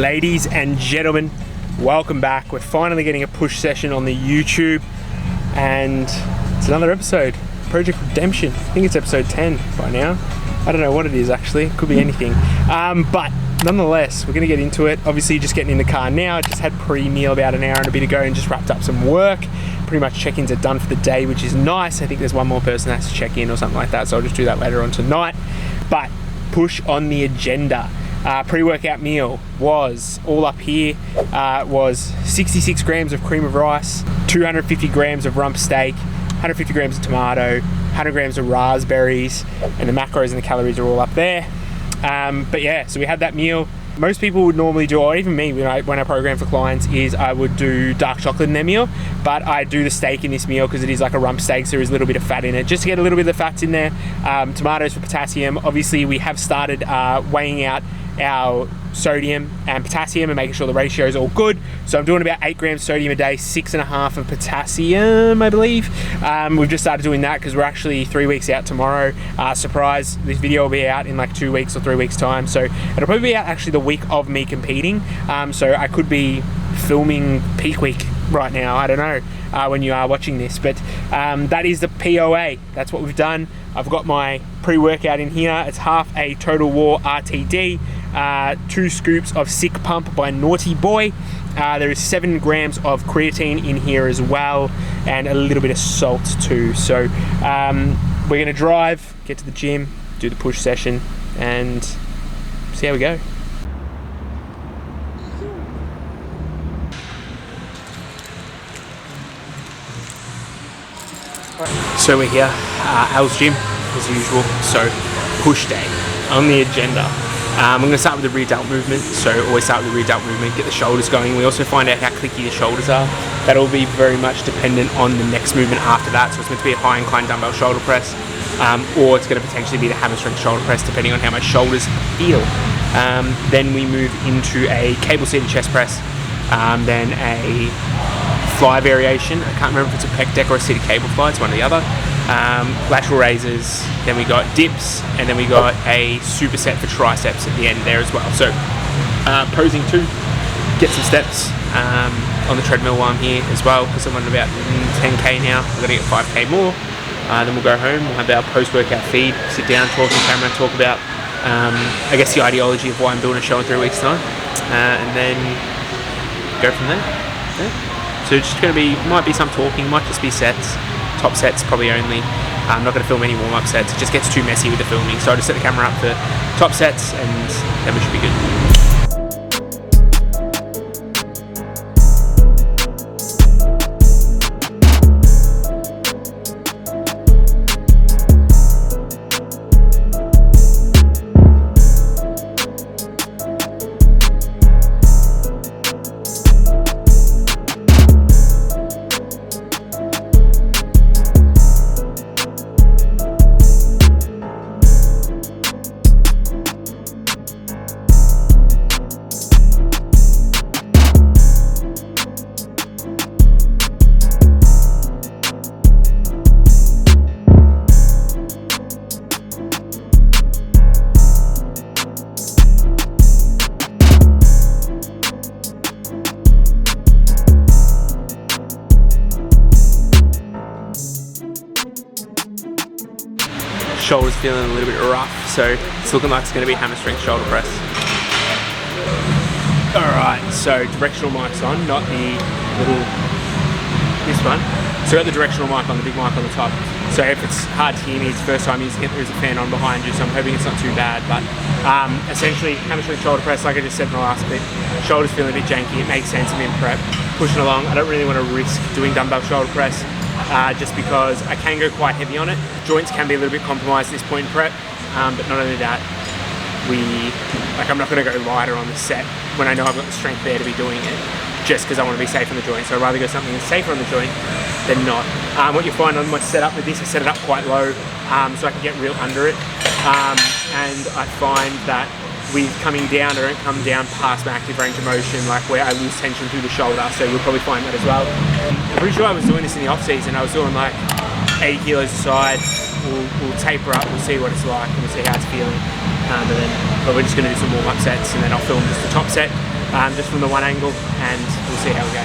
Ladies and gentlemen, welcome back. We're finally getting a push session on the YouTube, and it's another episode, Project Redemption. I think it's episode 10 by now. I don't know what it is actually, it could be anything. But nonetheless, we're gonna get into it. Obviously just getting in the car now, just had pre-meal about an hour and a bit ago and just wrapped up some work. Pretty much check-ins are done for the day, which is nice. I think there's one more person that has to check in or something like that, so I'll just do that later on tonight. But push on the agenda. Pre-workout meal was all up here. Was 66 grams of cream of rice, 250 grams of rump steak, 150 grams of tomato, 100 grams of raspberries, and the macros and the calories are all up there. But yeah, so we had that meal. Most people would normally do, or even me when I program for clients, is I would do dark chocolate in their meal, but I do the steak in this meal because it is like a rump steak, so there is a little bit of fat in it, just to get a little bit of the fats in there. Tomatoes for potassium. Obviously we have started weighing out our sodium and potassium and making sure the ratio is all good. So I'm doing about 8 grams sodium a day, 6.5 of potassium, I believe. We've just started doing that because we're actually 3 weeks out tomorrow. Surprise, this video will be out in like 2 weeks or 3 weeks time. So it'll probably be out actually the week of me competing. So I could be filming peak week right now, I don't know when you are watching this, but that is the POA. That's what we've done. I've got my pre-workout in here. It's half a Total War RTD, 2 scoops of Sick Pump by Naughty Boy. There is 7 grams of creatine in here as well, and a little bit of salt too. So we're gonna drive, get to the gym, do the push session, and see how we go. So we're here, Al's gym as usual, so push day on the agenda. I'm going to start with the rear delt movement, so always start with the rear delt movement, get the shoulders going. We also find out how clicky the shoulders are. That'll be very much dependent on the next movement after that, so it's meant to be a high incline dumbbell shoulder press, or it's going to potentially be the hammer strength shoulder press depending on how my shoulders feel. Then we move into a cable seated chest press, then a fly variation. I can't remember if it's a pec deck or a seated cable fly, it's one or the other. Lateral raises, then we got dips, and then we got a superset for triceps at the end there as well. So posing 2, get some steps on the treadmill while I'm here as well, because I'm on about 10k now. I've got to get 5k more. Then we'll go home, we'll have our post-workout feed, sit down, talk on camera, talk about I guess the ideology of why I'm doing a show in 3 weeks time, and then go from there. Yeah. So it's just going to be, might be some talking, might just be sets. Top sets probably only. I'm not going to film any warm-up sets. It just gets too messy with the filming. So I just set the camera up for top sets and then we should be good. Shoulders feeling a little bit rough, so it's looking like it's going to be hammer strength shoulder press. Alright, so directional mic's on, not the little, this one. So I got the directional mic on, the big mic on the top. So if it's hard to hear me, it's the first time using it, there's a fan on behind you, so I'm hoping it's not too bad. But essentially, hammer strength shoulder press, like I just said in the last bit, shoulders feeling a bit janky, it makes sense. I'm in prep, pushing along. I don't really want to risk doing dumbbell shoulder press, just because I can go quite heavy on it. Joints can be a little bit compromised at this point in prep, but not only that, I'm not going to go lighter on the set when I know I've got the strength there to be doing it, just because I want to be safe on the joint. So I'd rather go something that's safer on the joint than not. What you find on my setup with this, I set it up quite low, so I can get real under it, and I find that with coming down, I don't come down past my active range of motion, like where I lose tension through the shoulder, so you'll probably find that as well. I'm pretty sure I was doing this in the off season. I was doing like 80 kilos a side. We'll taper up, we'll see what it's like, and we'll see how it's feeling. But then we're just going to do some warm-up sets, and then I'll film just the top set, just from the one angle, and we'll see how we go.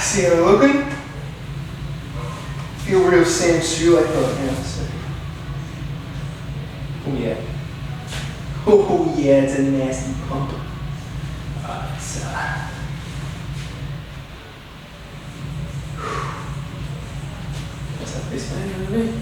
See how they're looking? Feel real Sam Stew like right now. So. Oh yeah. Oh yeah, it's a nasty pump. So. What's up, this man? You know what I mean?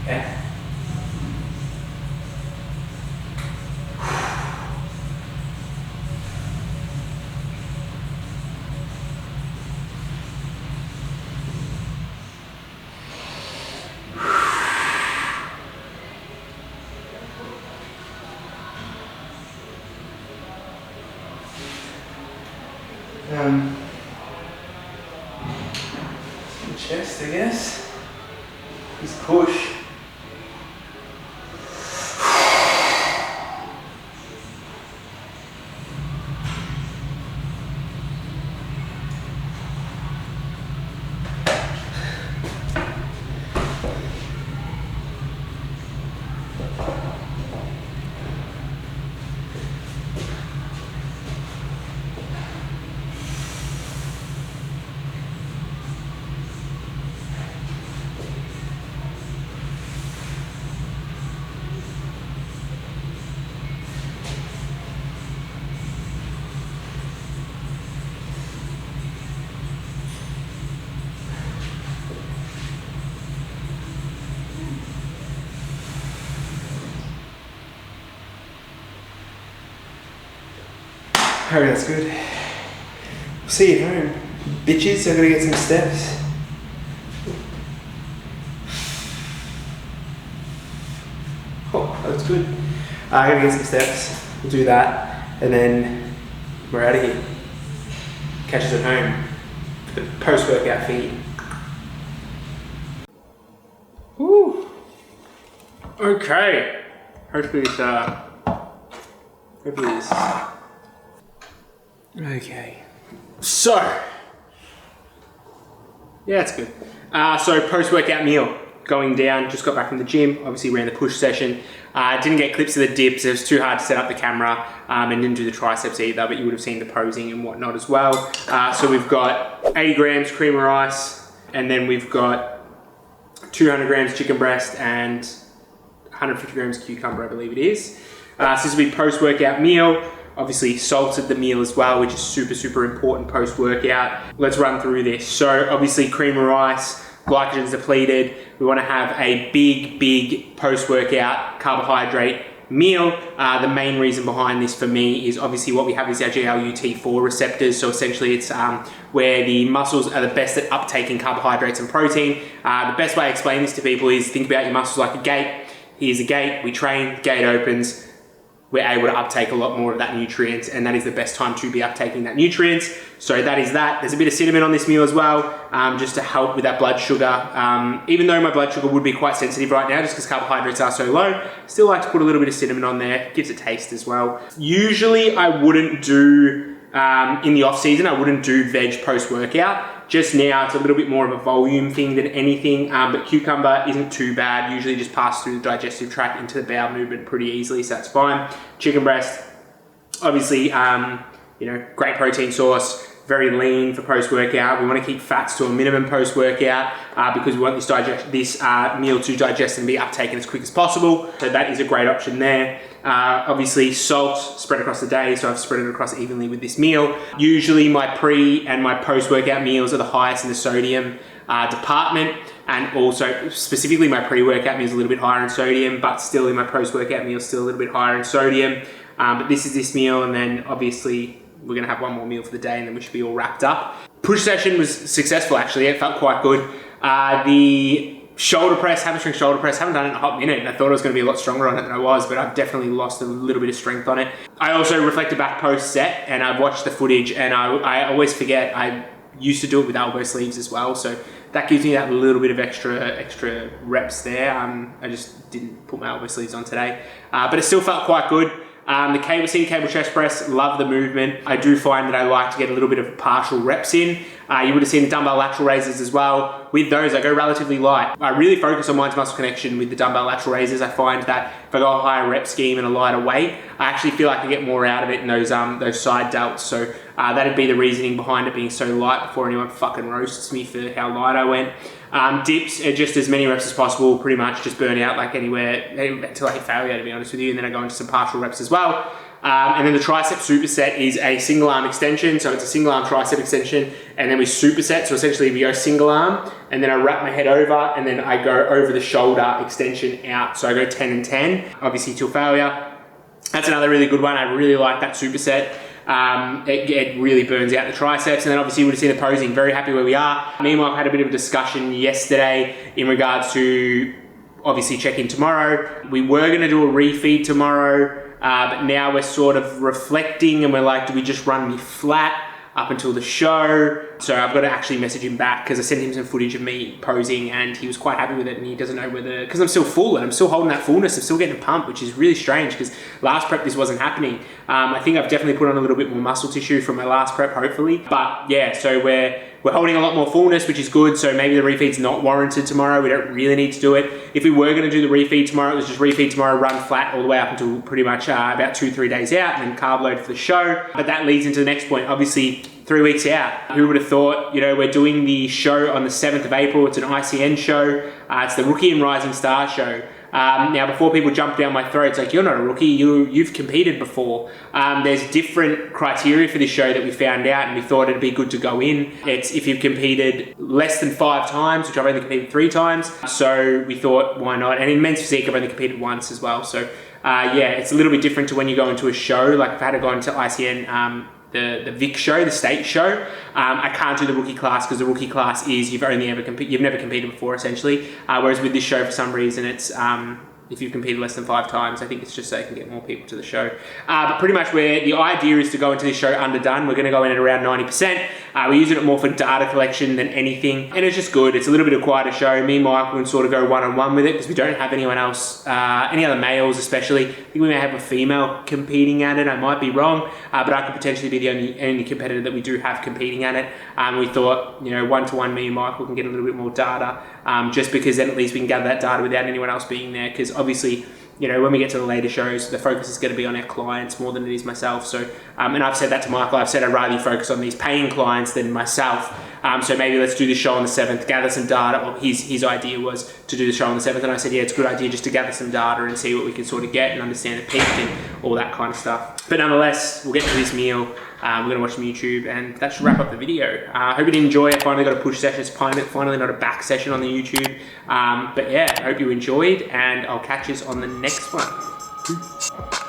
Okay. Chest, I guess. Just push. Oh, that's good. See you at home. Bitches, I'm gonna get some steps. Oh, that's good. I'm gonna get some steps. We'll do that, and then we're out of here. Catch us at home for the post-workout feed. Woo! Okay. Hopefully this, Okay. So, yeah, it's good. So post-workout meal, going down, just got back from the gym, obviously ran the push session. Didn't get clips of the dips, it was too hard to set up the camera, and didn't do the triceps either, but you would have seen the posing and whatnot as well. So we've got 80 grams cream of rice, and then we've got 200 grams chicken breast and 150 grams cucumber, I believe it is. So this will be post-workout meal. Obviously salted the meal as well, which is super, super important post-workout. Let's run through this. So obviously cream of rice, glycogen's depleted. We want to have a big post-workout carbohydrate meal. The main reason behind this for me is obviously what we have is our GLUT4 receptors. So essentially it's where the muscles are the best at uptaking carbohydrates and protein. The best way I explain this to people is think about your muscles like a gate. Here's a gate, we train, gate opens, we're able to uptake a lot more of that nutrients, and that is the best time to be uptaking that nutrients. So that is that. There's a bit of cinnamon on this meal as well, just to help with that blood sugar. Even though my blood sugar would be quite sensitive right now, just because carbohydrates are so low, still like to put a little bit of cinnamon on there, gives it taste as well. Usually I wouldn't do, in the off season, I wouldn't do veg post-workout. Just now, it's a little bit more of a volume thing than anything, but cucumber isn't too bad. Usually just passes through the digestive tract into the bowel movement pretty easily, so that's fine. Chicken breast, obviously, great protein source, very lean for post-workout. We want to keep fats to a minimum post-workout because we want this meal to digest and be uptaken as quick as possible. So that is a great option there. Obviously salt spread across the day, so I've spread it across evenly with this meal. Usually my pre and my post-workout meals are the highest in the sodium department, and also specifically my pre-workout meal is a little bit higher in sodium, but still in my post-workout meal still a little bit higher in sodium. But this is this meal, and then obviously we're gonna have one more meal for the day, and then we should be all wrapped up. Push session was successful actually, it felt quite good. The shoulder press, hamstring shoulder press, haven't done it in a hot minute, and I thought I was going to be a lot stronger on it than I was, but I've definitely lost a little bit of strength on it. I also reflected back post set, and I've watched the footage, and I always forget I used to do it with elbow sleeves as well, so that gives me that little bit of extra reps there. I just didn't put my elbow sleeves on today, but it still felt quite good. The cable chest press, love the movement. I do find that I like to get a little bit of partial reps in. You would have seen the dumbbell lateral raises as well. With those, I go relatively light. I really focus on mind-to-muscle connection with the dumbbell lateral raises. I find that if I go a higher rep scheme and a lighter weight, I actually feel like I get more out of it in those side delts. So that'd be the reasoning behind it being so light before anyone fucking roasts me for how light I went. Dips are just as many reps as possible, pretty much just burn out like anywhere until I hit failure, to be honest with you, and then I go into some partial reps as well. And then the tricep superset is a single arm extension, so it's a single arm tricep extension, and then we superset, so essentially we go single arm, and then I wrap my head over, and then I go over the shoulder extension out, so I go 10 and 10, obviously till failure. That's another really good one. I really like that superset. It really burns out the triceps, and then obviously you would have seen the posing. Very happy where we are. Me and Mike had a bit of a discussion yesterday in regards to obviously check-in tomorrow. We were going to do a refeed tomorrow, but now we're sort of reflecting, and we're like, do we just run me flat up until the show? So I've got to actually message him back because I sent him some footage of me posing, and he was quite happy with it, and he doesn't know whether, because I'm still full and I'm still holding that fullness, I'm still getting a pump, which is really strange because last prep this wasn't happening. I think I've definitely put on a little bit more muscle tissue from my last prep, hopefully. But yeah, so we're holding a lot more fullness, which is good. So maybe the refeed's not warranted tomorrow. We don't really need to do it. If we were going to do the refeed tomorrow, it was just refeed tomorrow, run flat all the way up until pretty much about 2-3 days out, and then carb load for the show. But that leads into the next point. Obviously, 3 weeks out. Who would have thought, we're doing the show on the 7th of April. It's an ICN show. It's the Rookie and Rising Star show. Now, before people jump down my throat, it's like, you're not a rookie, you've competed before. There's different criteria for this show that we found out, and we thought it'd be good to go in. It's if you've competed less than 5 times, which I've only competed 3 times. So we thought, why not? And in men's physique, I've only competed once as well. So yeah, it's a little bit different to when you go into a show. Like if I had to go into ICN, the Vic show, the state show. I can't do the rookie class because the rookie class is you've never competed before essentially. Whereas with this show, for some reason, it's if you've competed less than 5 times, I think it's just so they can get more people to the show. But pretty much where the idea is to go into this show underdone. We're going to go in at around 90%. We're using it more for data collection than anything. And it's just good. It's a little bit of a quieter show. Me and Michael can sort of go one-on-one with it because we don't have anyone else, any other males especially. I think we may have a female competing at it. I might be wrong, but I could potentially be the only competitor that we do have competing at it. We thought, you know, one-to-one, me and Michael can get a little bit more data, just because then at least we can gather that data without anyone else being there. Because obviously, you know, when we get to the later shows, the focus is going to be on our clients more than it is myself. So, and I've said that to Michael. I've said I'd rather you focus on these paying clients than myself. So maybe let's do the show on the 7th, gather some data. Well, his idea was to do the show on the 7th, and I said, yeah, it's a good idea just to gather some data and see what we can sort of get and understand the peak and all that kind of stuff. But nonetheless, we'll get to this meal. We're going to watch some YouTube, and that should wrap up the video. I hope you did enjoy it. Finally got a push session. It's finally not a back session on the YouTube. But yeah, I hope you enjoyed, and I'll catch you on the next one. Peace.